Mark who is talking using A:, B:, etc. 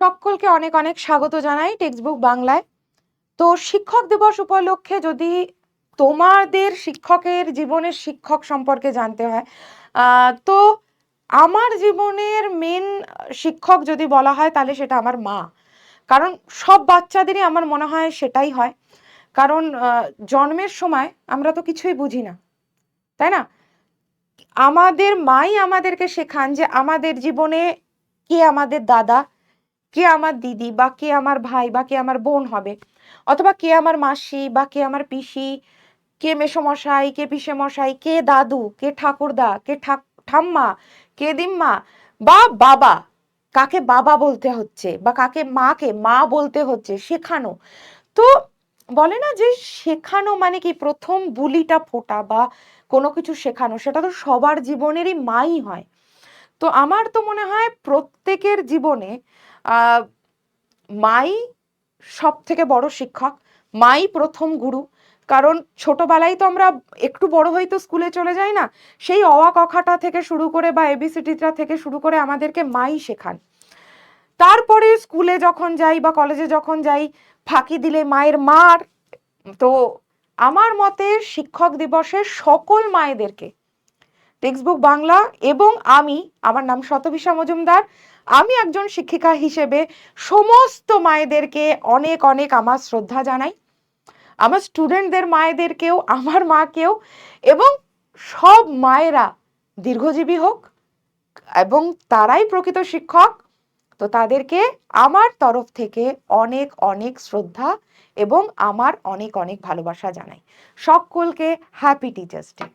A: সকলকে অনেক অনেক স্বাগত জানাই টেক্সটবুক বাংলায়। তো শিক্ষক দিবস উপলক্ষে যদি তোমাদের শিক্ষকের জীবনের শিক্ষক সম্পর্কে জানতে হয়, তো আমার জীবনের মেন শিক্ষক যদি বলা হয় তাহলে সেটা আমার মা। কারণ সব বাচ্চাদেরই আমার মনে হয় সেটাই হয়। কারণ জন্মের সময় আমরা তো কিছুই বুঝি না, তাই না? আমাদের মাই আমাদেরকে শেখান যে আমাদের জীবনে কে আমাদের দাদা, কে আমার দিদি, বা কে আমার ভাই, বা কে আমার বোন হবে, অথবা কে আমার মাসি, বা কে আমার পিসি, কে মেসোমশাই, কে পিসেমশাই, কে দাদু, কে ঠাকুরদা, কে ঠাম্মা, কে দিম্মা, বা বাবা, কাকে বাবা বলতে হচ্ছে বা কাকে মাকে মা বলতে হচ্ছে, শেখানো। তো বলে না যে শেখানো মানে কি, প্রথম বুলিটা ফোটা বা কোনো কিছু শেখানো, সেটা তো সবার জীবনেরই মাই হয়। তো আমার তো মনে হয় প্রত্যেকের জীবনে আহ মাই সব থেকে বড় শিক্ষক, মাই প্রথম গুরু। কারণ ছোটবেলায় তো আমরা একটু বড় হই তো স্কুলে চলে যাই না, সেই অ আ ক খ টা থেকে শুরু করে বা এবিসিডিটা থেকে শুরু করে আমাদেরকে মাই শেখান। তারপরে স্কুলে যখন যাই বা কলেজে যখন যাই, ফাঁকি দিলে মায়ের মার। তো আমার মতে শিক্ষক দিবসে সকল মায়েদেরকে, টেক্সটবুক বাংলা এবং আমার নাম শতভিসা মজুমদার, আমি একজন শিক্ষিকা হিসেবে সমস্ত মায়েদেরকে অনেক অনেক আমার শ্রদ্ধা জানাই। আমার স্টুডেন্টদের মায়েদেরকেও, আমার মাকেও, এবং সব মায়েরা দীর্ঘজীবী হোক, এবং তারাই প্রকৃত শিক্ষক। তো তাদেরকে আমার তরফ থেকে অনেক অনেক শ্রদ্ধা এবং আমার অনেক অনেক ভালোবাসা জানাই। সকলকে হ্যাপি টিচার্স ডে।